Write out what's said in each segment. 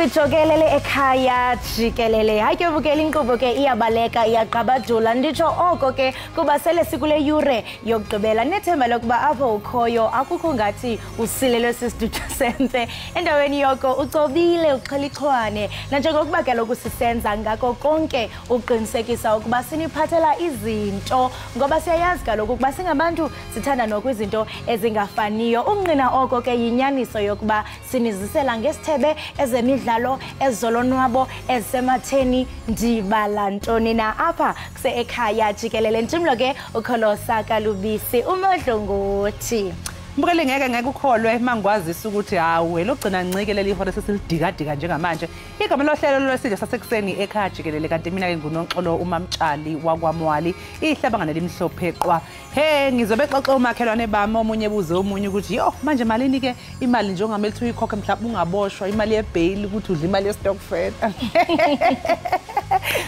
Jikelele Ekhaya Jikelele hayi ke vukela inkqubo ke iyabaleka iyaqabadula nditsho oko ke kuba sele sikule yure yokugqibela nethemba lokuba apho ukhoyo akukho ngathi usilelwe sisitudio senze endaweni yoko ucobile uxhelichwane nanjengokuba kaloku sisenza ngako konke uqinisekisa ukuba siniphathela izinto ngoba siyayazi kaloku ukuba singabantu sithanda nokwizinto ezingafaniyo unqina oko ke yinyaniso yokuba sinizisela ngesithebe ezemidlalo ezolonwabo ezisematheni ndibala ntoni na apha kuse Ekhaya Jikelele ntimlo ke ukholosa kalubisi uModlongothi Mbukele ngeke ukholwe mangwazisa ukuthi hawe logcina ncike leli ihora sesilidika njengamanje igama lohlelo lwesidlo sasekuseni Ekhaya Jikelele kanti mina ke nguNonxolo uMamtshali wakwamwali ihlabanga nelimhlophe qwa he ngizobe xoxa umakhelwane bami omunye buze omunye ukuthi yo manje malini ke imali njengamele uthi uyikhokhe mhlawumbe ungaboshwa imali yebail ukuthi udla imali yestokfed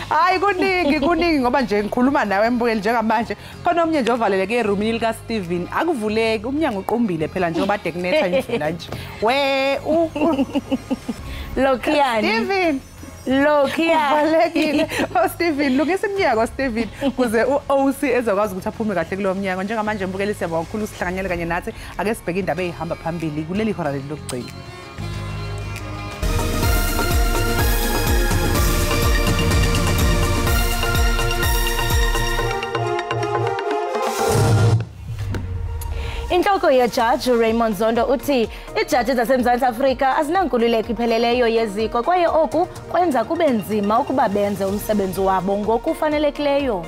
hayi kuningi ngoba nje ngikhuluma nawe Mbukele njengamanje khona omnye nje ovaleleke erumini lika Steven akuvuleki umnyango uqumbile phela njengoba dekunetha nje nje we Lokiyani Steven Lokiyani Steven lungisa imnyango Steven kuze uOC ezokwazi ukuthi aphume kahle kulo mnyango njengamanje Mbukele siyabonga kakhulu usihlanganyele kanye nathi ake sibheke indaba ezihamba phambili kuleli hora lokugcina. Inhloko yejaji Raymond Zondo uthi ijaji zaseMzantsi Afrika azinankululeko ipheleleyo yeziko kwaye oku kwenza kube nzima ukuba benze umsebenzi wabo ngokufanelekileyo.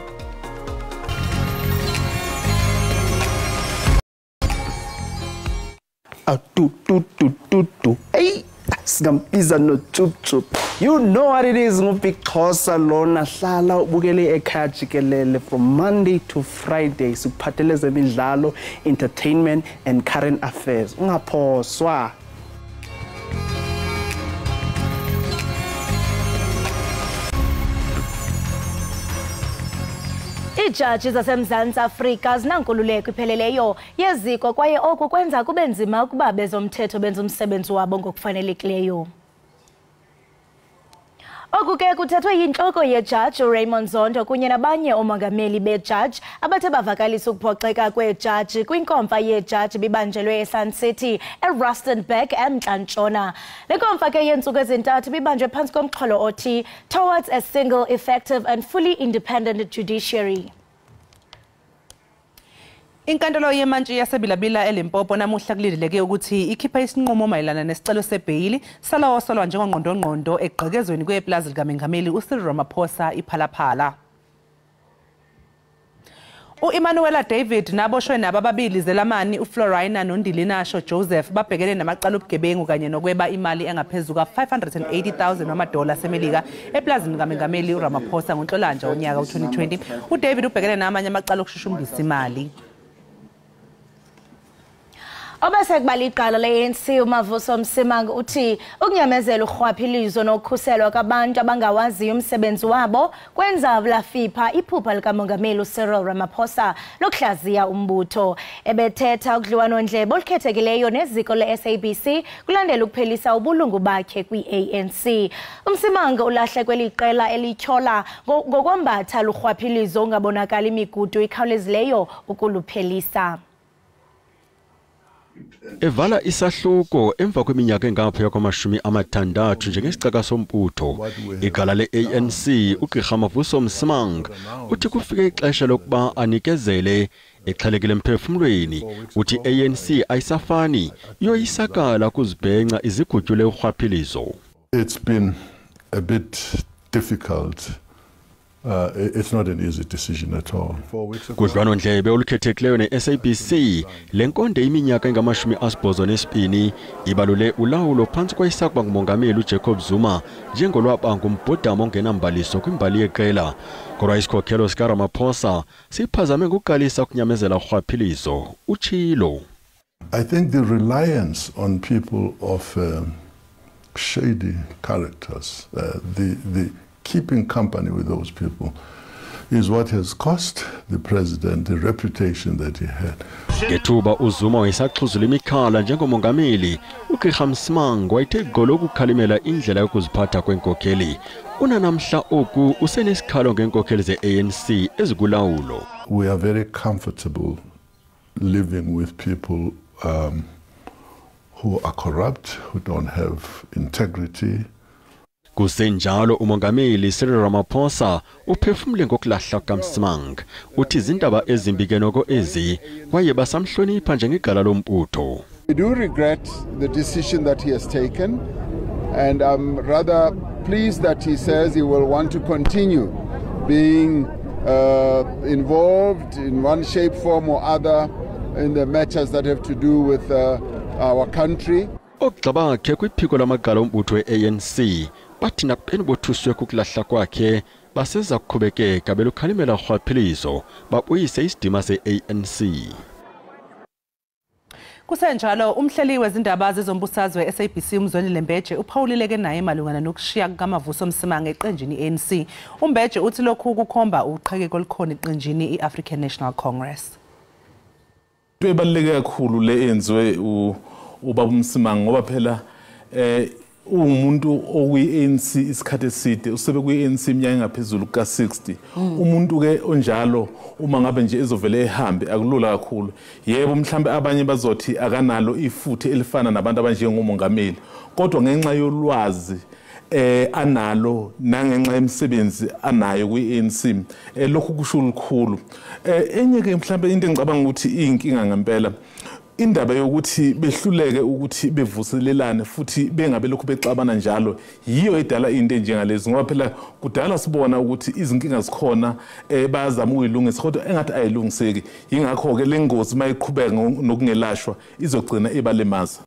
Hey, singambiza no chup. You know what it is ngubixhosa lona hlala ubukele Ekhaya Jikelele from Monday to Friday sikuphathele zemidlalo, entertainment and current affairs. Ungaphoswa. Ijaji zaseMzantsi Afrika zinankululeko ipheleleyo yeziko kwaye oku kwenza kube nzima ukuba bezomthetho benza umsebenzi wabo ngokufanelekileyo. Oku ke kuthethwe yintloko yejaji Raymond Zondo kunye nabanye omongameli bejaji abathe bavakalisa ukuphoxeka kwejaji kwinkomfa yejaji bibanjelwe eSun City eRustenburg eMntla-Ntshona. Le nkomfa ke yeentsuku ezintathu bibanjwe phantsi komxholo othi towards a single, effective and fully independent judiciary. Inkantolo yemantshi yasebilabila eLimpopo namuhla kulindeleke ukuthi ikhipha isinqumo mayelana nesicelo sebhayili salowo osolwa njengongqondongqondo egqekezweni kweplazi likaMengameli uCyril Ramaphosa iPhalaphala. U-Emmanuela David naboshwe nabo ababili Zelamani uFlorina noNdilinasho Joseph babhekene namacala obugebengu kanye nokweba imali engaphezulu ka$580,000 wamadola asemelika eplazini likaMengameli uRamaphosa ngoNhlolanja onyaka u-2020. uDavid ubhekene namanye amacala okushushumbisa imali. Obesekubala iqala le-ANC uMavuso Msimang uthi ukunyamezela urhwaphilizo nokukhuselwa kwabantu abangawaziyo umsebenzi wabo kwenza lafipha iphupha likamongameli uCyril Ramaphosa lokuhlaziya umbutho. Ebethetha udliwano-ndlebe olukhethekileyo neziko le-SABC kulandela ukuphelisa ubulungu bakhe kwi-ANC. uMsimang ulahle kweli qela elityhola ngokwambatha lurhwaphilizo ungabonakali imigudu ikhawulezileyo ukuluphelisa. Evala isahluko emva kweminyaka engaphaya kwama-60 njengesicaka sombutho igala le-ANC uGqirha Mavuso Msimang uthi kufike ixesha lokuba anikezele exhalekile emphefumlweni uthi ANC ayisafani yoyisakala kuzibhenca izigutyule urhwaphilizo. It's been a bit difficult. It's not an easy decision at all. Kudliwano-ndlebe olukhethekileyo ne-SABC lenkonde iminyaka engama-82 ibalule ulawulo phantsi kwayisakuba ngumongameli uJacob Zuma njengolwaba ngumbhodama ongenambaliso kwimbali yeqela kodwa isikhokhelo sikaRamaphosa siphazame ngokuqalisa ukunyamezela urhwaphilizo utshilo. I think the reliance on people of shady characters, the keeping company with those people is what has cost the president the reputation that he had. Ngethuba uZuma wayesaxhuzula imikhala njengomongameli, uGqirha Msimang wayethe gqolo ukukhalimela indlela yokuziphatha kwenkokheli. Unanamhla oku usenesikhalo ngenkokheli ze-ANC ezikulawulo. We are very comfortable living with people who are corrupt, who don't have integrity. Kusenjalo umongameli Cyril Ramaphosa uphefumule ngokulahla kaMsimang. Uthi izindaba ezimbi ke noko ezi kwaye basamhlonipha njengegala lombutho. We do regret the decision that he has taken, and I'm rather pleased that he says he will want to continue being involved in one shape, form or other in the matters that have to do with our country. Ogxaba ke kwiphiko lamagala ombutho e-ANC bathi napeni bothuswe kukulahla kwakhe baseza kuqhubekeka belukhalimela rhwaphilizo babuyise isidima se-ANC. Kusenjalo umhleli wezindaba zezombusazwe SABC uMzolile Mbeje uphawulile ke naye malungana nokushiya kukaMavuso Msimang eqenjini ANC. uMbeje uthi lokhu kukhomba uqhekeko olukhona eqenjini i-African National Congress. Into ebaluleke kakhulu le enziwe ubaba Msimang ngoba phela umuntu okuyi-ANC isikhathi eside usebe kuyi-ANC iminyaka engaphezulu ka-60. Umuntu ke onjalo uma ngabe nje ezovele ehambe akulula kakhulu. Yebo mhlambe abanye bazothi akanalo ifuthe elifana nabantu abanjengomongameli, kodwa ngenxa yolwazi analo nangenxa yemisebenzi anayo kwi-ANC lokhu kusho ukukhulu. Enye ke mhlambe into engicabanga ukuthi iyinkinga ngempela indaba yokuthi behluleke ukuthi bevuselelane futhi bengabe lokhu bexabana njalo yiyo edala into enjengalezi ngoba phela kudala sibona ukuthi izinkinga zikhona bayazama ukuyilungisa kodwa engathi ayilungiseki. Yingakho ke lengozi mayiqhubeka nokungelashwa izogcina ebalimaza.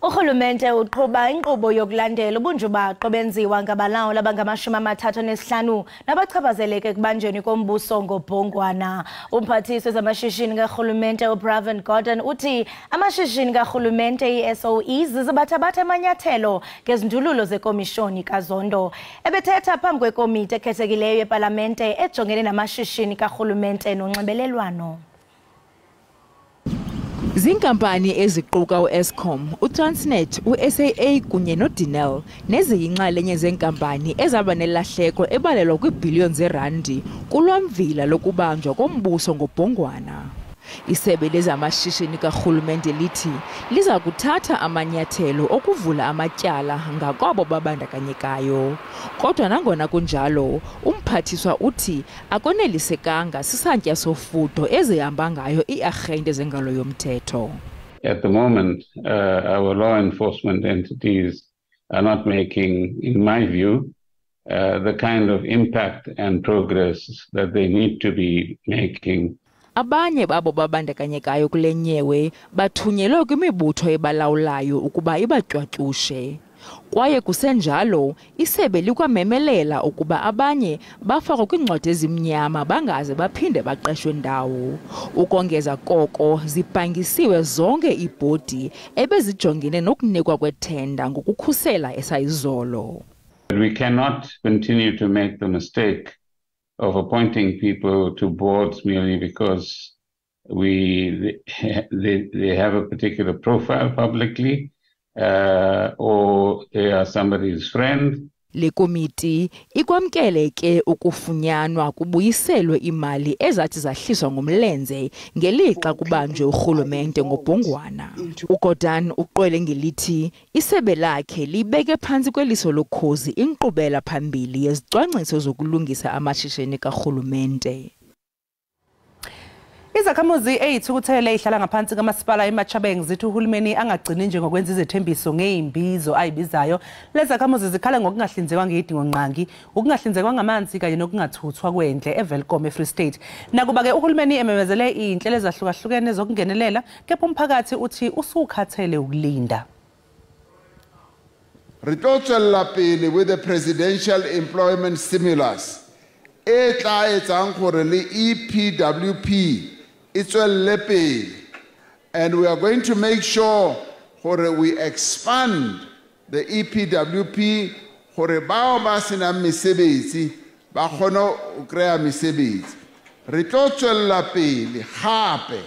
Urhulumente uqhuba inkqubo yokulandela ubunjubaqo benziwa ngabalawuli abangama-35 nabachaphazeleke ekubanjweni kombuso ngobhongwana. Umphathiswa wezamashishini karhulumente uBraven Gordon uthi amashishini karhulumente i-SOEs zibathabatha amanyathelo ngezindululo zekomishoni kaZondo. Ebethetha phambi kwekomiti ekhethekileyo yepalamente ejongene namashishini karhulumente nonxibelelwano. Zinkampani eziquka u-Eskom, uTransnet, u-SAA kunye noDenel neziyinxalenye zenkampani ezaba nelahleko ebalelwa kwiibhiliyoni zeerandi kulwamvila lokubanjwa kombuso ngobhongwana. Isebe lezamashishini karhulumente lithi liza kuthatha amanyathelo okuvula amatyala ngakwabo babandakanyekayo. Kodwa nangona kunjalo, umphathiswa uthi akonelisekanga sisantya sofudo ezihamba ngayo ii-arhente zengalo yomthetho. At the moment, our law enforcement entities are not making, in my view, the kind of impact and progress that they need to be making. Abanye babo babandakanyekayo kule nyewe bathunyelwe kwimibutho ebalawulayo ukuba ibatyatyushe. Kwaye kusenjalo, isebe likwamemelela ukuba abanye bafakwe kwiincwadi ezimnyama bangaze baphinde baqeshwe ndawo. Ukongeza koko, zibhangisiwe zonke iibhodi ebezijongene nokunikwa kwethenda ngokukhusela esayizolo. We cannot continue to make the mistake of appointing people to boards merely because they have a particular profile publicly or they are somebody's friend. Le komiti ikwamkele ke ukufunyanwa kubuyiselwe imali ezathi zahliswa ngomlenze ngelixa kubanjwe urhulumente ngobhongwana. uGordon uqwele ngelithi isebe lakhe libeke phantsi kweliso lokhozi inkqubela phambili yezicwangciso zokulungisa amashishini karhulumente. Izakhamuzi eyithukuthele ihlala ngaphansi kamasipala eMachabeng zithi uhulumeni angagcini nje ngokwenza izethembiso ngezimbizo ayibizayo. Lezakhamuzi zikhala ngokungahlinzekwa ngezidingo nqangi, ukungahlinzekwa ngamanzi kanye nokungathuthwa kwendle eVelcom eFree State. Nakuba ke uhulumeni ememezele inhlelo ezahlukahlukene zokungenelela, kepha umphakathi uthi usukhathele ukulinda. Re tlo tswella pele with the presidential employment stimulus e tla etsang gore le EPWP itswelle pele, and we are going to make sure gore we expand the EPWP gore bao ba senang mesebetsi ba kgone ho krea mesebetsi. Re tlo tswella pele hape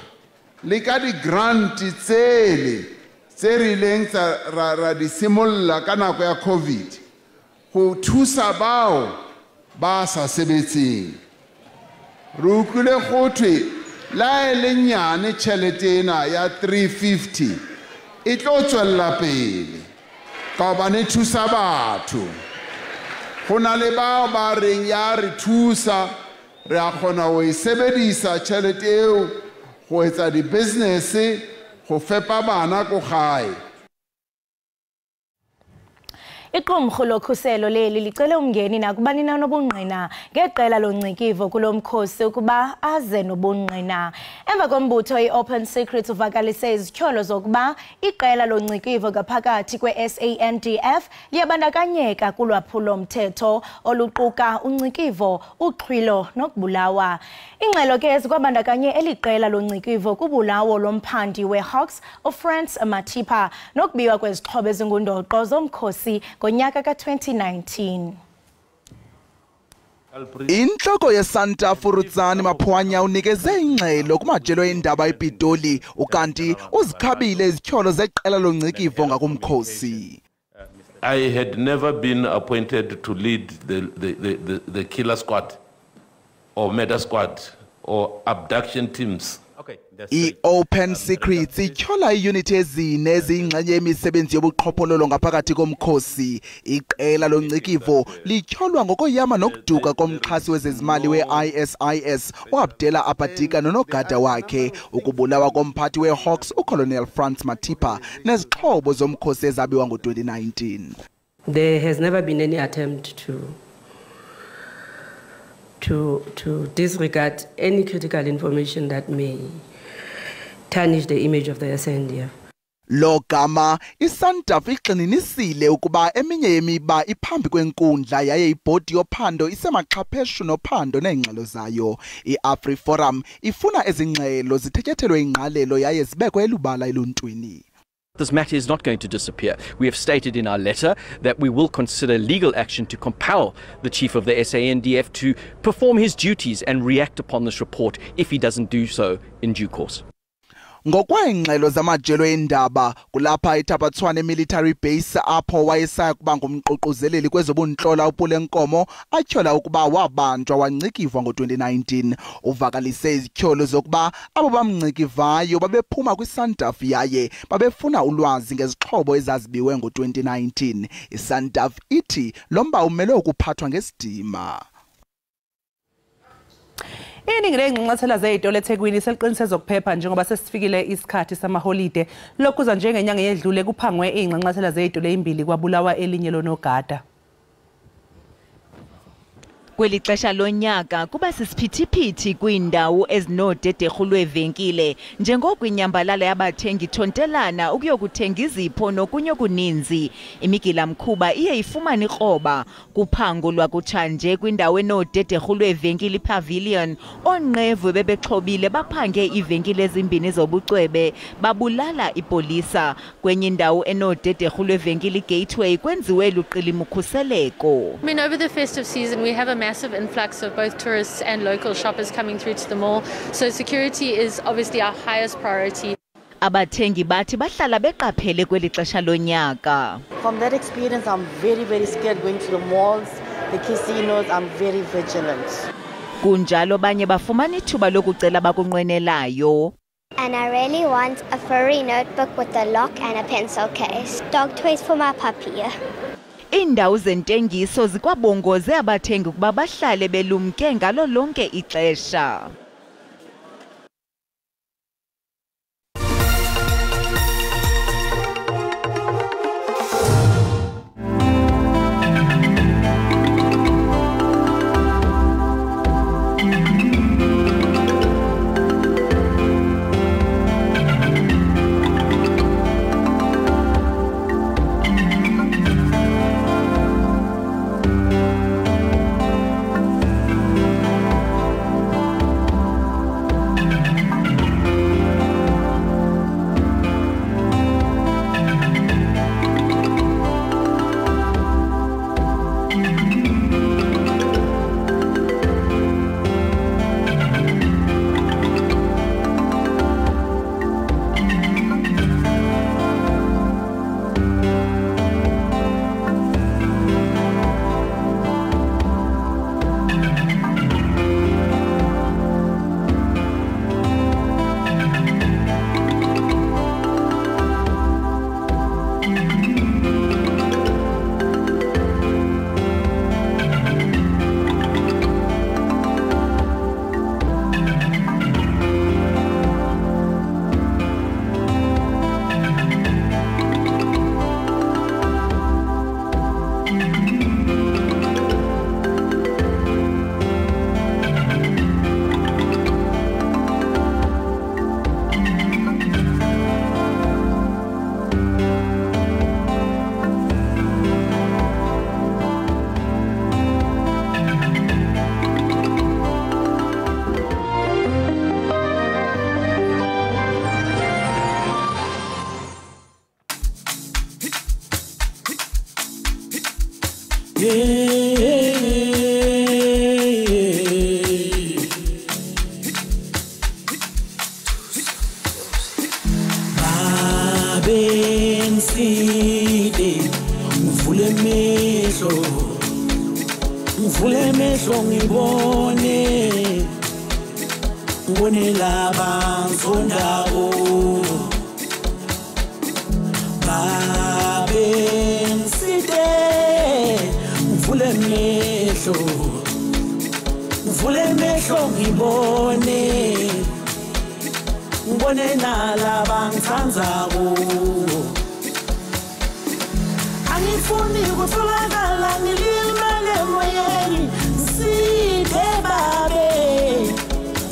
le ka di grant tsele tse rileng ra di simolla ka nako ya COVID go thusa bao ba sa sebetseng. Re utlwile gotwe la le nyane tšhelete ena ya 350 e tlo tswella pele ka hobane thusa batho. Go na le bao ba reng ya re thusa re a kgona ho e sebedisa tšhelete eo go etsa di business go fepa bana ko gae. Iqumrhu lokhuselo leli licele umngeni nakubani na nobungqina ngeqela loncikivili kulomkhosi ukuba aze nobungqina. Emva kombutho i-Open Secret uvakalise izityholo zokuba iqela loncikivili ngaphakathi kwe-SANDF liyabandakanyeka kulwaphulo-mthetho oluquka uncikivili, uxhwilo nokubulawa. Ingxelo ke zikwabandakanye eli qela loncikivili kubulawo lomphandi we-Hawks uFrance Matipa nokubiwa kwezixhobo ezingundoqo zomkhosi ngonyaka ka-2019. Inhloko yeSanta Furutsani Maphwanya unikeze ingxelo kumajelo endaba ePitoli ukanti uzikhabile izityholo zeqela loncikivili ngakumkhosi. I had never been appointed to lead the killer squad or murder squad or abduction teams. I-Open Secrets ityhola iiyunithi ezine eziyingxenye yemisebenzi yobuqhophololo ngaphakathi komkhosi. Iqela loncikivili lityholwa ngokoyama nokuduka komxhasi wezezimali we-ISIS uAbdela Abadika nonogada wakhe, ukubulawa komphathi we-Hawks uColonel France Matipa nezixhobo zomkhosi ezabiwa ngo-2019. There has never been any attempt to disregard any critical information that may tarnish the image of the SANDF. Lo gama iSANDF igxininisile ukuba eminye yemiba iphambi kwenkundla yaye ibhodi yophando isemaxhapheshu nophando neengxelo zayo. I-AfriForum ifuna ezingxelo zithethethelwe ingqalelo yaye zibekwe elubala eluntwini. This matter is not going to disappear. We have stated in our letter that we will consider legal action to compel the chief of the SANDF to perform his duties and react upon this report if he doesn't do so in due course. Ngokweengxelo zamajelo endaba kulapha eThabathwane military base apho wayesaya kuba ngumququzeleli kwezobunhlola uPulenkomo atyhola ukuba wabanjwa wancikivwa ngo-2019. Uvakalise izityholo zokuba abo bamncikivayo babephuma kwiSANDF yaye babefuna ulwazi ngezixhobo ezazibiwe ngo-2019. iSANDF ithi lomba umele ukuphathwa ngesidima. Iningi lengxenxathela zezitolo eThekwini seliqinise zokuphepha njengoba sesifikile isikhathi samaholide. Lokhuza njengenyanga yedlule kuphangwe ingxenxathela zezitolo ezimbili kwabulawa elinye lonogada. Kweli xesha lonyaka kuba sisiphithiphithi kwiindawo ezinodederhu lwevenkile njengoko inyambalala yabathengi thontelana ukuyokuthenga izipho nokunye okuninzi. Imigila mkhuba iye ifumane ikroba kuphango lwakutshanje kwindawo enodederhu lwevenkile iPavilion. Onqevu bebexhobile baphange iivenkile ezimbini zobucwebe babulala ipolisa. Kwenye indawo enodederhu lwevenkile iGateway kwenziwe luqilima ukhuseleko. I mean, over the festive season we have a massive influx of both tourists and local shoppers coming through to the mall, so security is obviously our highest priority. Abathengi bathi bahlala beqaphele kweli xesha lonyaka. From that experience, I'm very scared going to the malls, the casinos. I'm very vigilant. Kunjalo banye bafumana ithuba lokucela bakunqwenelayo. And I really want a furry notebook with a lock and a pencil case. Dog toys for my puppy. Indawo zentengiso zikwabongoze abathengi ukuba bahlale belumke ngalo lonke ixesha. Mvule mehlo ngibone ngibone laba ngizondawo babe ngiside mvule mehlo ngibone ngibone nalaba ngithandawo angifuni kutholakala ngilimale emoyeni side babe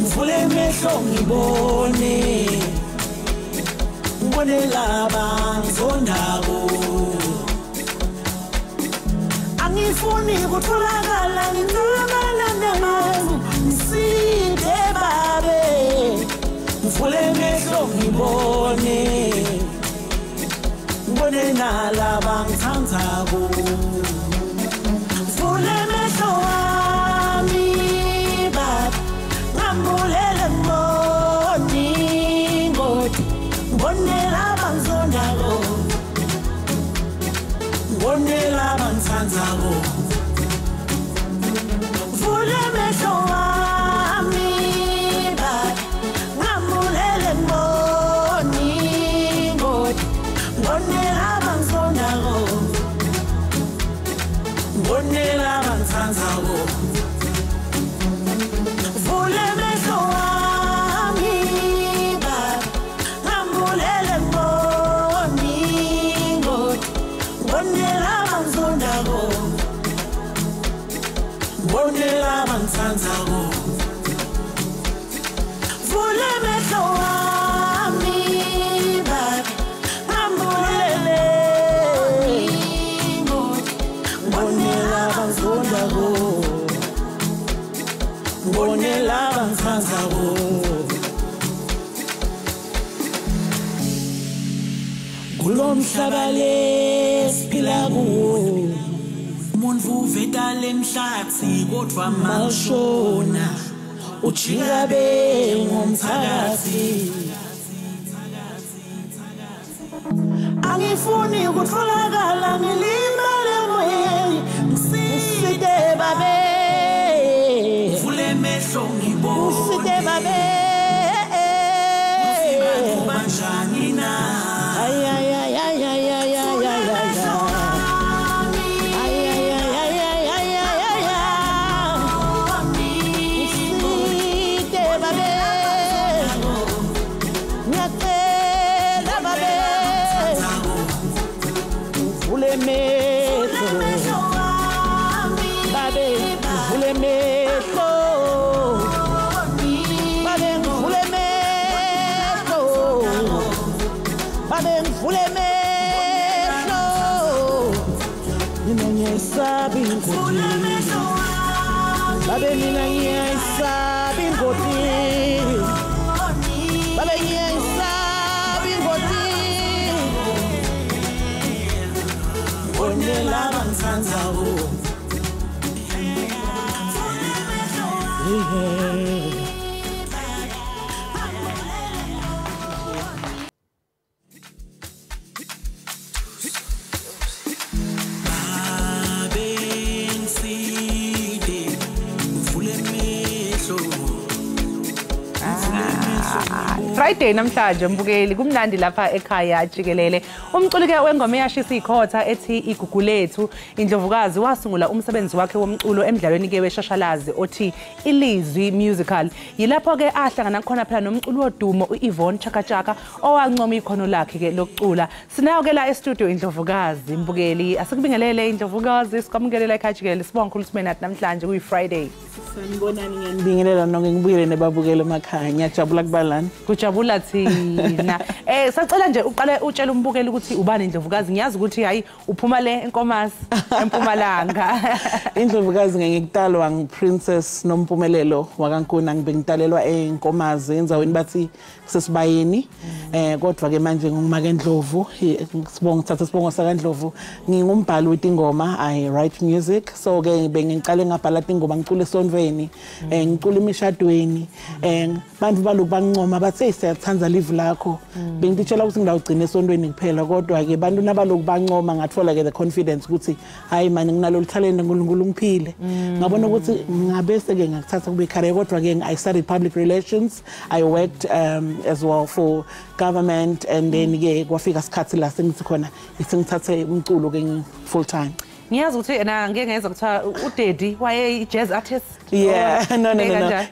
mvule mehlo ngibone ngibone laba ngizondako angifuni kutholakala ngilimale nemazi side babe mvule mehlo ngibone ngibone nalaba ngithandayo vule mehlo wami baba ngambulele mboni ngoti ngibone laba ngizondako ngibone laba ngithandayo vule mehlo wami baba ngambulele mboni ngoti ngibone laba ngizondako ngibone laba ngithandayo vule mehlo wami baba ngambulele mboni ngoti ngibone laba ngizondako ngibone laba ngithandayo vule mehlo wami baba ngambulele ngoti ngibone laba ngizondako ngibone laba ngithandayo kulomhlaba lesiphila kuwo umuntu uveta lemhlathi kodwa mashona ujika be ngomthakathi angifuni kutholakala ngilimale emoyeni ngiside babe vule mehlo ngibone ngiside babe banjani na ay ay ay ay ay ay ay Babe mina ngiyayisabi ingoti Babe ngiyayisabi ingoti Ngibone laba ngithandayo Friday namhlanje mbukeli kumnandi lapha ekhaya Jikelele umculi ke wengoma eyashisa ikhotha ethi igugu lethu indlovukazi wasungula umsebenzi wakhe womculo emidlalweni ke weshashalazi othi Ilizwi musical yilapho ke ahlangana khona phela nomculi wodumo uYvonne Chakachaka owancoma ikhono lakhe ke lokucula sinayo ke la e-studio indlovukazi mbukeli asikubingelele indlovukazi sikwamkelela ekhaya Jikelele sibonga ukhulume nathi namhlanje kuyi Friday sanibonani ngiyanibingelela nonke ngibuyele nebabukele emakhaya ngiyajabula kubalani kujabula thina sacela nje uqale utshela umbukeli ukuthi ubani indlovukazi ngiyazi ukuthi hayi uphuma le enkomazi eMpumalanga. Indlovukazi ngikutalwa ngiprincess Nompumelelo wakaNkuna ngibengitalelwa enkomazi enzaweni bathi kusesibayeni kodwa ke manje ngumake Ndlovu sibonga thatha sibongo sakaNdlovu ngingumbhali wetingoma I write music so ke bengiqale ngabhala ingoma ngicula esonweni ngicula imishadweni bantu baloku bancoma bathi siyathanda live lakho bengitshela ukuthi ngidawugcina esondweni kuphela kodwa ke bantu nabaloku bancoma ngathola ke the confidence ukuthi hayi manje nginalo talent uNkulunkulu ungiphile ngabona ukuthi ngabese ke ngakuthatha kube career kodwa ke I studied public relations I worked as well for government and then ke kwafika isikhathi la sengithi khona ngithathe umculo ke full time. Ngiyazi ukuthi na ngeke ngeza kuthiwa uDaddy waye jazz artist. Yeah, no.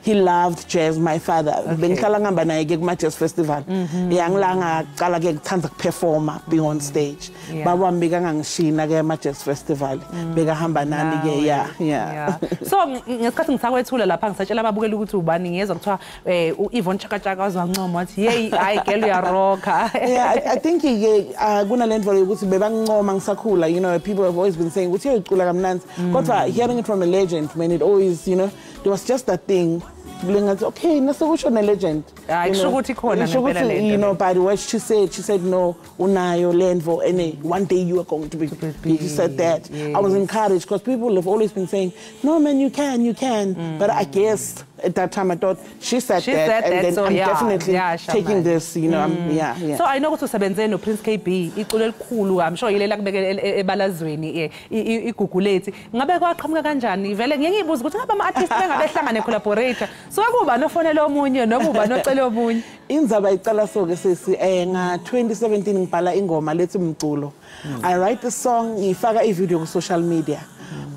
He loved jazz. My father. Bengihlala ngihamba naye ke kuma jazz festival. Yeah, ngilanga qala ke ngithanda ukuperforma be on stage. Baba mbika ngangishina ke ama jazz festival. Beka hamba nami ke yeah. So ngesikhathi ngisakwethula lapha ngisatshela ababukeli ukuthi ubani ngiyezwa kuthiwa uIvon Chakachaka wazancoma wathi hey hayi girl uyarocka. Yeah, I think kuna lento ukuthi bebangincoma ngisakhula, you know, people have always been saying uthi uyicula kamnandi. Kodwa hearing it from a legend when it always, you know, there was just that thing. Okay, nasekusho ne legend. You know, by the way she said no, unayo lenvo and one day you are going to be. You said that. Yes. I was encouraged because people have always been saying, no man, you can. But I guess at that time I thought she said that, and then so I'm definitely taking this, you know. So I know ukuthi usebenze no Prince KB iculo elikhulu I'm sure yilela kubeke ebalazweni igugulethi ngabe kwaqhamuka kanjani vele ngeke ngibuza ukuthi ngabe ama artists bengabehlangane collaborator so akuba nofonela omunye nokuba nocela omunye. Indzaba icala so ke sisi nga 2017 ngibhala ingoma lethi umculo. I write the song ngifaka ivideo ku social media.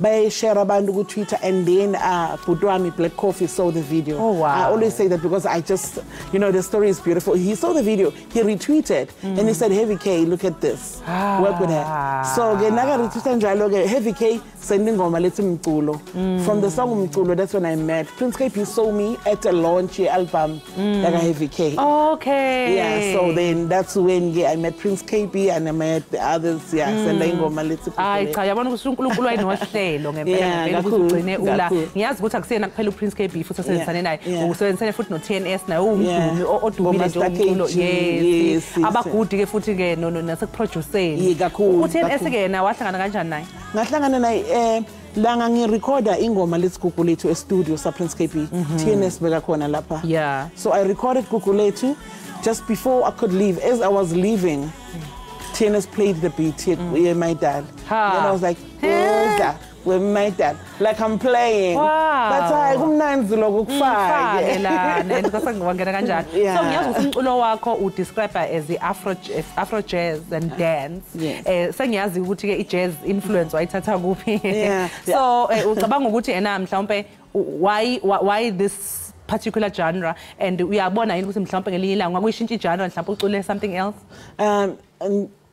By share abantu ku Twitter and then Budwami Black Coffee saw the video. Oh, wow. I always say that because I just, you know, the story is beautiful. He saw the video, he retweeted and he said, Heavy K, look at this. Work with her. So naga retweeted njalo ke Heavy K sending ngoma lethi umculo. From the song umculo, that's when I met Prince KP saw me at a launch album like a Heavy K. Okay. Yeah, so then that's when I met Prince KP and I met the others. Yeah, sending ngoma lethi. Cha yabona ukuthi uNkulunkulu wayenohlelo ngempela ngempela ukuthi ugcine ula. Ngiyazi ukuthi akusena kuphela uPrince KB futhi usebenzisane naye. Usebenzisane futhi noTNS naye umdumi odumile nje umculo. Yes. Abagudi ke futhi ke nasekuproduceni. uTNS ke na wahlangana kanjani naye? Ngahlangana naye langa ngirecorda ingoma lesigugulethu e-studio sa Prince KP. TNS beka khona lapha. Yeah. So I recorded Gugulethu just before I could leave. As I was leaving, TNS played the beat with my dad. And I was like, who's that? With my dad. Like I'm playing. Wow. But I kumnanzi lokho kufake. Ngwangena kanjani. So ngiyazi ukuthi umculo wakho udescribe as the Afro jazz and dance. Sengiyazi ukuthi ke i-jazz influence wayithatha kuphi. So ucabanga ukuthi ena mhlawumbe why this particular genre and uyabona yini ukuthi mhlawumbe ngelinye ilanga ngakuyishintsha genre mhlawumbe ucule something else?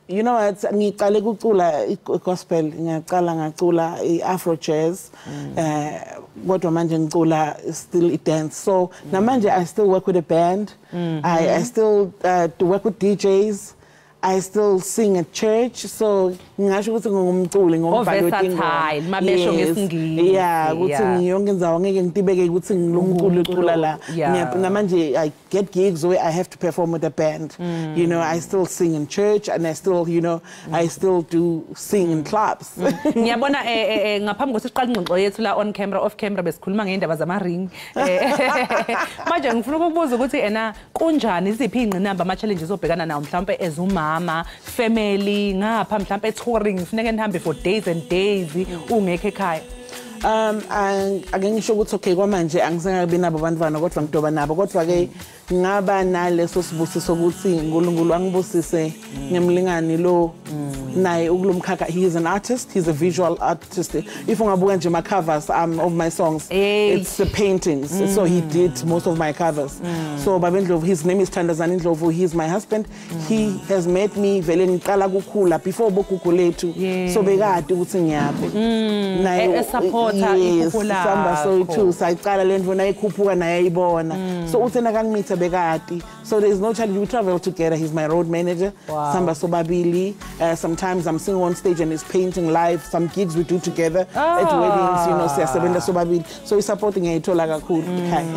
You know what, ngiqale ukucula i-gospel, ngacula i-Afro jazz, kodwa manje ngicula still i-dance. So namanje I still work with a band, I still do work with DJs, I still sing at church, so ngingasho ukuthi ngingumculi ngombhalo wetingoma. Mabesho ngesingisi. Yeah, ukuthi ngiyonke indzawo ngeke ngitibeke ukuthi ngilumculi la. Namanje I get gigs where I have to perform with a band. You know, I still sing in church and I still, you know, I still do sing in clubs. Ngiyabona ngaphambi kokuthi siqale ingxoxo yethu la on camera off camera besikhuluma ngeindaba zama-ring. Manje ngifuna ukubuza ukuthi kunjani iziphi ingqinamba ama challenges obhekana nawo mhlawumbe as umama, family, ngapha mhlawumbe touring, kufuneka nihambe for days and days ungekho ekhaya. Ake ngisho ukuthi okay kwamanje angisengabi nabo abantwana kodwa ngidoba nabo kodwa ke ngaba naleso sibusiso ukuthi uNkulunkulu angibusise ngemlingani lo naye ukulumkhakha. He is an artist, he's a visual artist. If ungabuka nje my covers of my songs, it's the paintings. So he did most of my covers. So Baba Ndlovu, his name is Thandazani Ndlovu, he's my husband. He has made me vele ngiqala kukhula before bogugu lethu. So bekade ukuthi ngiyaphi. Naye supporter iphupho lakho. Samba so too. Sayicala lento nayikhuphuka naye ayibona. So uthena kangimitha bekade. So there's no challenge. We travel together. He's my road manager. Samba Sobabili. Sometimes I'm singing on stage and he's painting live. Some gigs we do together at weddings, you know, siyasebenta sobabili. So he's supporting ngiyithola kakhulu.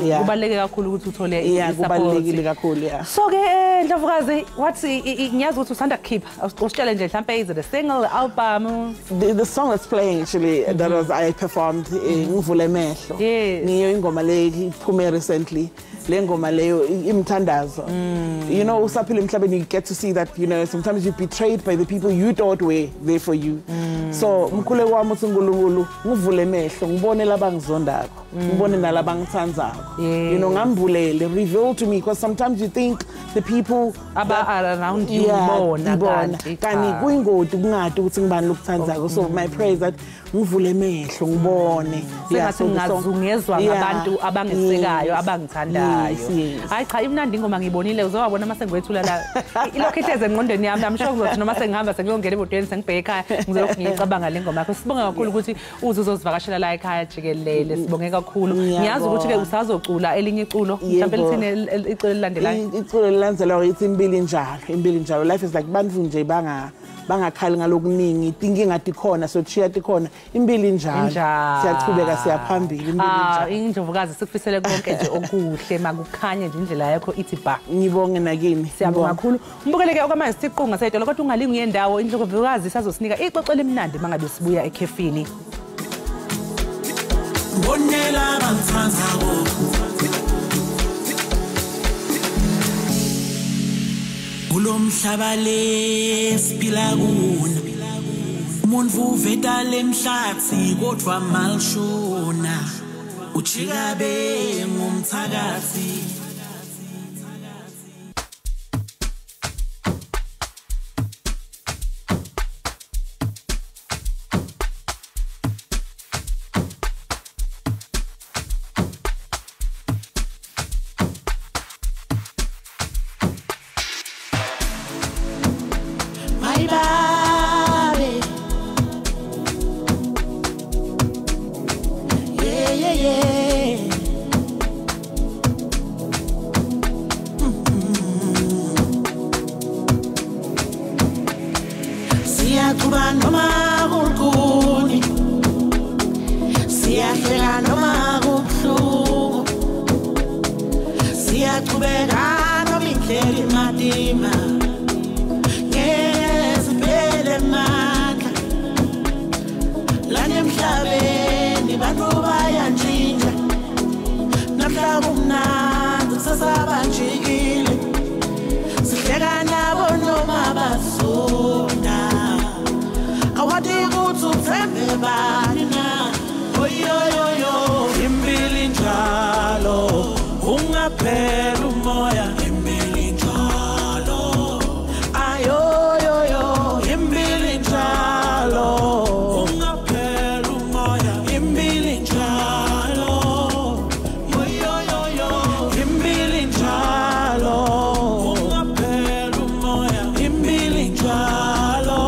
Yeah. Kubaluleke kakhulu ukuthi uthole support. Kubalulekile kakhulu, yeah. So ke Ndlovukazi, what's ngiyazi ukuthi usanda keep usitshele nje mhlambe is it a single album? The song that's playing actually that was I performed ngivule emehlo. Niyo ingoma le iphume recently. Lengoma leyo imthandazo. You know, usaphila emhlabeni, you get to see that, you know, sometimes you're betrayed by the people you thought were there for you. So mkhule kwami uthi uNkulunkulu ngivule emehlo ngibone labangizondako, ngibone nalabangithandzako. You know, ngambulele, reveal to me, because sometimes you think the people around you bona kanti kuyingodi kungadi ukuthi ngibani lokuthandzako. So my prayer is that ngivule emehlo ngibone. Sengathi ngazungezwa ngabantu abangisekayo abangithandayo. Hayi cha imnandi ingoma ngibonile uzowabona mase ngwethula la. Ilokho ihleze engqondweni yami. I'm sure ukuthi noma sengihamba sengiyongena emotweni sengibheka ekhaya ngizolokhu ngicabanga lengoma yakho. Sibonga kakhulu ukuthi uzozivakashela la ekhaya Jikelele. Sibonge kakhulu. Ngiyazi ukuthi ke usazocula elinye iculo mhlawumbe lithini iculo elilandelayo. Iculo elilandelayo ithi impilo njalo. Life is like bantu nje bangakhali ngalokuningi inkinga tikhona so chiya tikhona impilo njalo siyaqhubeka siyaphambili impilo njalo. Indlovukazi sikufisele konke nje okuhle makukhanye nje indlela yakho ithi ba. Ngibonge nakini. Siyabonga kakhulu. Umbukeleke okwamanje siqunga sayitolo kodwa ungalingi yendawo Indlovukazi sazosinika ixoxo lemnandi mangabe sibuya ekhefini. Bonela bantsandzako. Kulomhlaba lesiphila kuna umuntu uveta lemhlathi kodwa malishona ujika be ngumthakathi. Siyakuba noma kulkuni, siyahleka noma kubuhlungu, siyaqhubeka noma indlela imadima, ngeziphele mandla, lana emhlabeni bantu bayantshintsha, namhla kumnandi kusasa banjikile, sihleka nabo noma basona. Awadi kutu tembe banina, oyoyoyo, imbili njalo, ungapelu moya, imbili njalo, ayoyoyo, imbili njalo, ungapelu moya, imbili njalo, yoyoyoyo, imbili njalo, ungapelu moya, imbili njalo.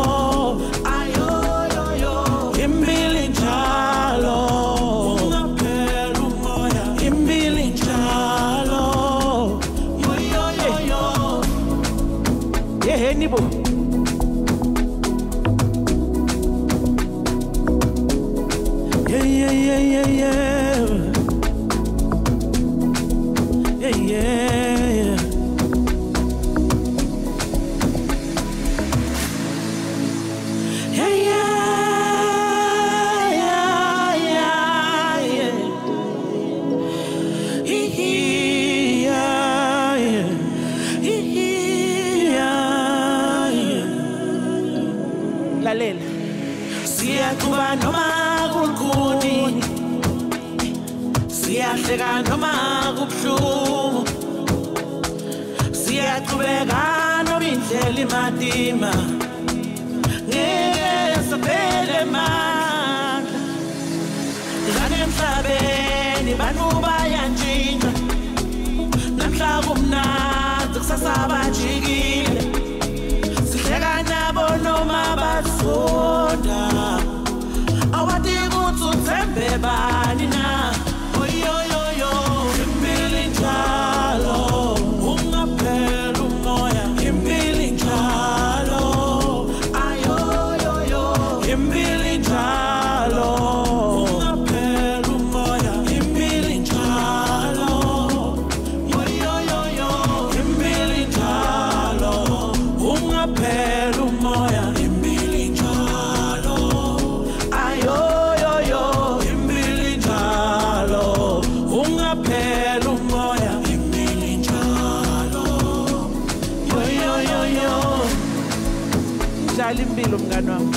Siyakuba noma kulkuni, siyahleka noma kubuhlungu, siyaqhubeka noma indlela imadima, saphele mandla ngane emhlabeni bantu bayantshintsha namhla kumnandi kusasa bajikile sihleka nabo noma bazonda awadinga ukuthi uthembe bani na oyoyoyo impilo njalo ungaphela umoya impilo njalo ayoyoyo impilo njalo ungaphela umoya impilo njalo oyoyoyo impilo njalo ungaphela umoya impilo njalo ayoyoyo impilo njalo ungaphela umoya impilo njalo yoyoyoyo njalo impilo mngani wami.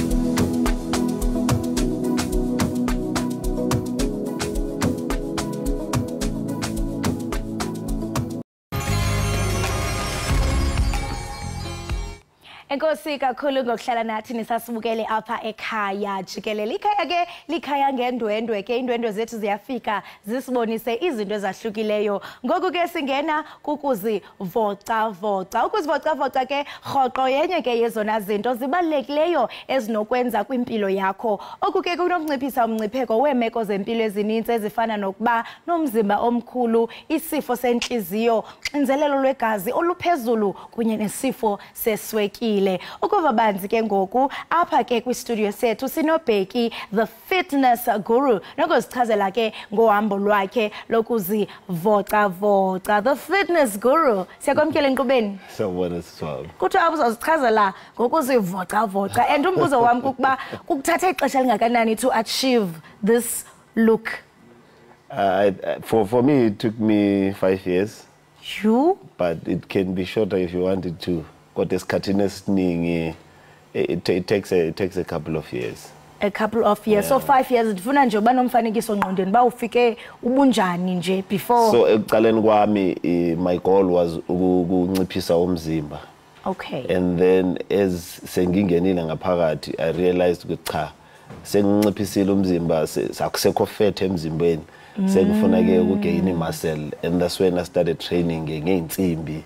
Enkosi kakhulu ngokuhlala nathi nisasibukele apha ekhaya jikelele. Ikhaya ke likhaya ngendwendwe ke indwendwe zethu ziyafika zisibonise izinto ezahlukileyo. Ngoku ke singena kukuzivoca-voca. Ukuzivoca-voca ke rhoqo yenye ke yezona zinto zibalulekileyo ezinokwenza kwimpilo yakho. Oku ke kunokunciphisa umngcipheko weemeko zempilo ezininzi ezifana nokuba nomzimba omkhulu, isifo sentliziyo, uxinzelelo lwegazi oluphezulu kunye nesifo seswekile. Ukuva banzi ke ngoku apha ke kwi-studio sethu sinobheki the fitness guru nokuzichazela ke ngohambo lwakhe lokuzivoca-voca. The fitness guru siyakwamkela enkqubeni. Sawubona siswami. Kuthiwa uzozichazela ngokuzivoca-voca and umbuzo wami kukuba kukuthatha ixesha lingakanani to achieve this look? For me it took me 5 years. You? But it can be shorter if you wanted to. Got this esiningi, it takes a couple of years. A couple of years. So 5 years ndifuna nje uba nomfanekiso ngqondweni ba ufike ubunjani nje before. So ekuqaleni kwami my goal was ukunciphisa umzimba. Okay. And then as sengingenile ngaphakathi I realized ukuthi cha senginciphisile umzimba akusekho fat emzimbeni sengifuna ke ukugain muscle, and that's when I started training ngeinsimbi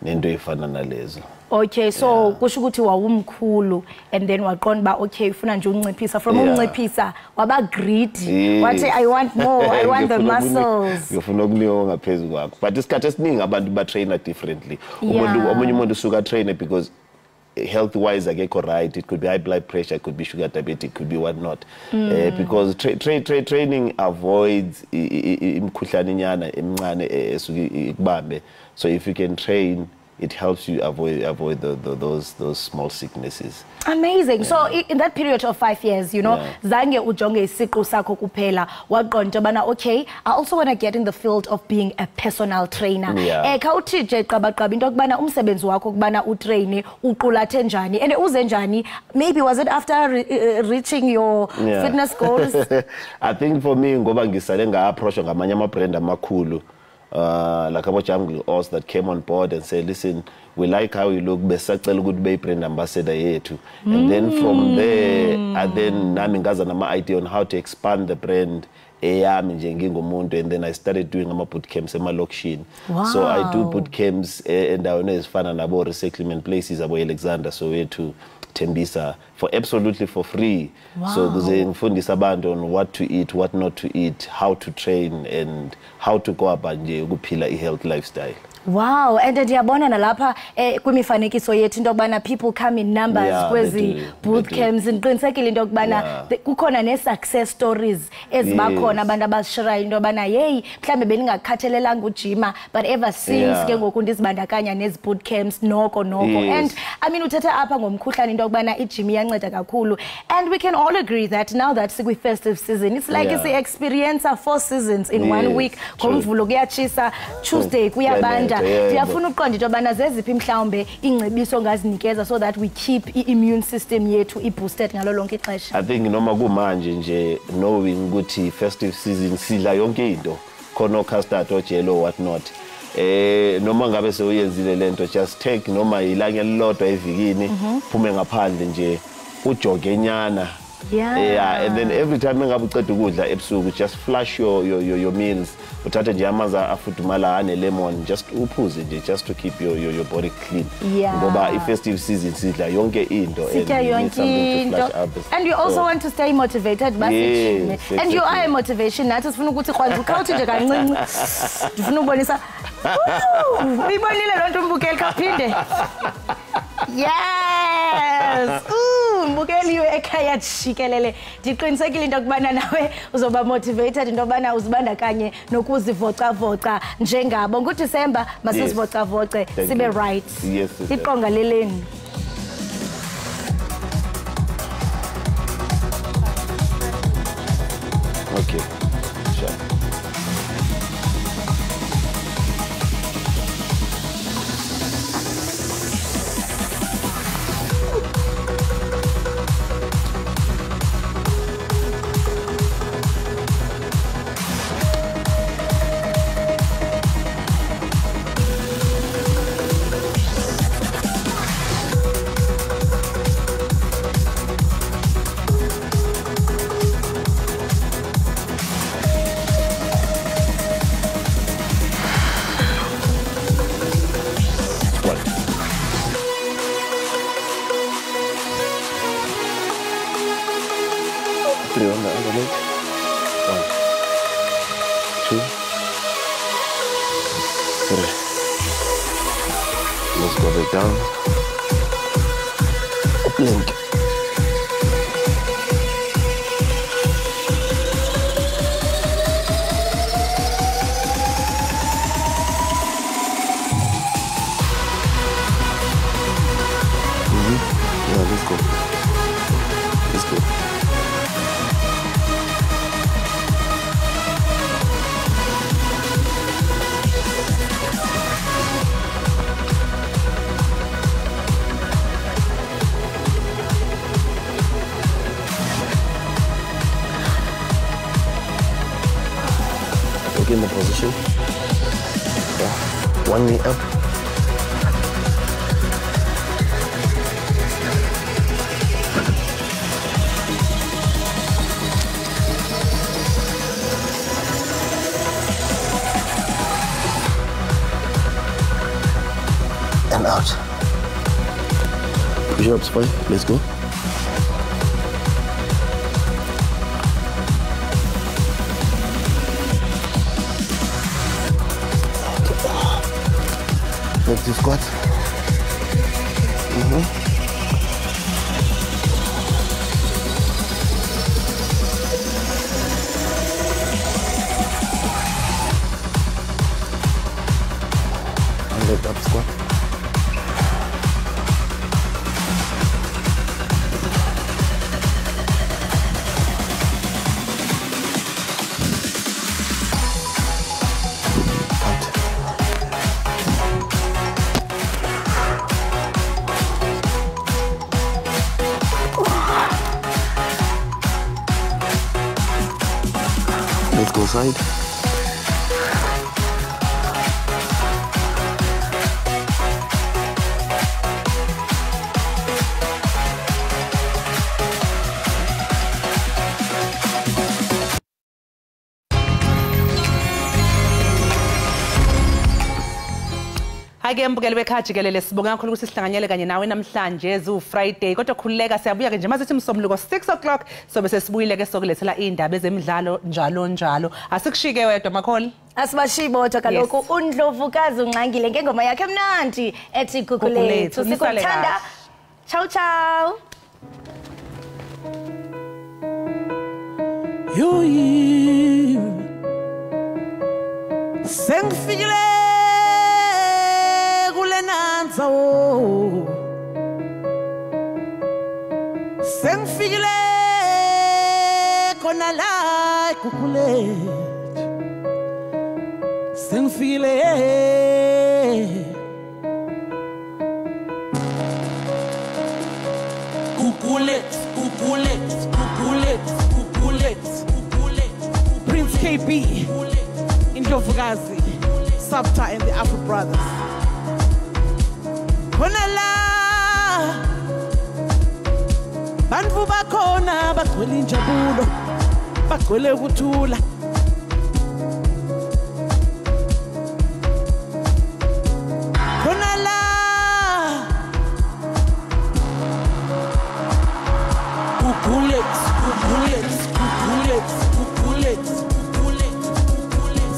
nento efana nalezo. Okay, so kusho ukuthi wawumkhulu and then waqonda ba okay ufuna nje unciphisa from unciphisa waba greedy. Wathi I want more, I want the muscles. Ngifuna ukunika ngaphezulu kwakho. But isikhathi esiningi abantu ba trainer differently. Omunye umuntu usuka trainer because health wise akekho right, it could be high blood pressure, it could be sugar diabetic, it could be what not. Because training avoids imkhuhlane nyana emncane esuke ikubambe. So if you can train, it helps you avoid those small sicknesses. Amazing. So in that period of 5 years, you know, zange ujonge isiqu sakho kuphela waqonda bana okay, I also want to get in the field of being a personal trainer. Khawuthi nje qabaqaba into kubana umsebenzi wakho kubana utraine uqulathe njani and uze njani? Maybe was it after reaching your fitness goals? I think for me ngoba ngisale nga-approach ngamanye ama-brand amakhulu. Like about Jungle Oz that came on board and said, listen, we like how you look, besacela ukuthi be brand ambassador yethu. And then from there, then nami ngaza nama idea on how to expand the brand eyami nje ngingumuntu, and then I started doing ama boot camps emalokishini. So I do boot camps endaweni ezifana nabo resettlement places abo Alexander Soweto, Tembisa, for absolutely for free. So ngifundisa abantu on what to eat, what not to eat, how to train, and how to go about nje ukuphila i-health lifestyle. Wow, and ndiyabona nalapha kwimifanekiso yethu into yokubana people come in numbers kwezi boot camps. Ndiqinisekile into yokubana kukhona ne-success stories ezibakhona abantu abazishirayo into yobana yeyi mhlawumbe beningakhathalelanga ujima but ever since ke ngoku ndizibandakanya nezi boot camps noko. And I mean uthetha apha ngomkhuhlane into yokubana ijim iyanceda kakhulu, and we can all agree that now that sikwi-festive season it's like si-experience 4 seasons in 1 week. Ngomvulo kuyatshisa, Tuesday kuyabanda. Ndiyafuna uqonda into yobana zeziphi mhlawumbe ingcebiso ongazinikeza so that we keep i-immune system yethu i-boosted ngalo lonke ixesha. I think noma kumanje nje knowing ukuthi festive season sidla yonke into, khona custard ojelo what not. Noma ngabe sewuyenzile lento, just take noma ilanga elilodwa evikini phume ngaphandle nje ujogenyana. Yeah. And then every time engabe uceda ukudla ebusuku, just flush your meals. Uthathe nje amanzi afudumala ane lemon, just uphuze nje, just to keep your body clean. Yeah. Ngoba i-festive season sidla yonke into and you need something to flush up. And you also want to stay motivated, Yes, and you are a motivation. Nathi sifuna ukuthi kwanza ukhawuthi nje kancinci. Ndifuna ubonisa. Uyibonile lo nto umbukeli kaphinde. Yes. Mbukeliwe Ekhaya Jikelele. Ndiqinisekile into kubana nawe uzoba motivated into bana uzibandakanye nokuzivoca-voca njengabo. NgoDisemba masizivocavoce sibe right. Yes. Iqonga leleni. Okay. Sure. Three on the other leg. 1, 2, 3. Let's go back down. Blink. Yeah, let's go. Let's go. In the position. Yeah. One knee up. And out. Push-ups, boy. Let's go. Let's do squats. And lift up squat. Let's go side. Hake mbukeli bekhaya Jikelele sibonga kakhulu ukuthi sihlanganyele kanye nawe namhlanje Friday kodwa khululeka siyabuya ke nje mase msomluko 6 o'clock sobe sesibuyile ke sokulethela indaba ezemidlalo njalo asikushike wedwa Makholi asibashibotho kaloku uNdlovukazi unxangile ngengoma yakhe emnandi ethi Gugulethu sikuthanda ciao ciao Yoyi Sengifikile kulenanza wo Sengifikile khona la Gugulethu Sengifikile Gugulethu Prince KB Indlovukazi Sabta and the Afro Brothers khona la Bantu bakhona bagcwele injabulo, bagcwele ukuthula. Khona la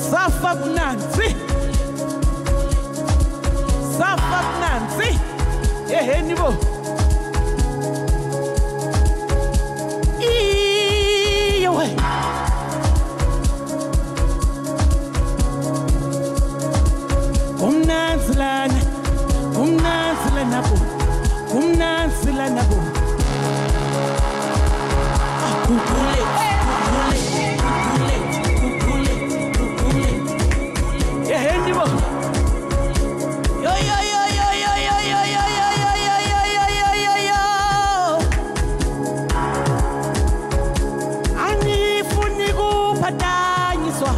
Safa kunansi. Safa kunansi. Yeheni bo. Iwe. Kumnansilana. Kumnansilana bo. Kumnansilana bo. Angifuni kuphatanyiswa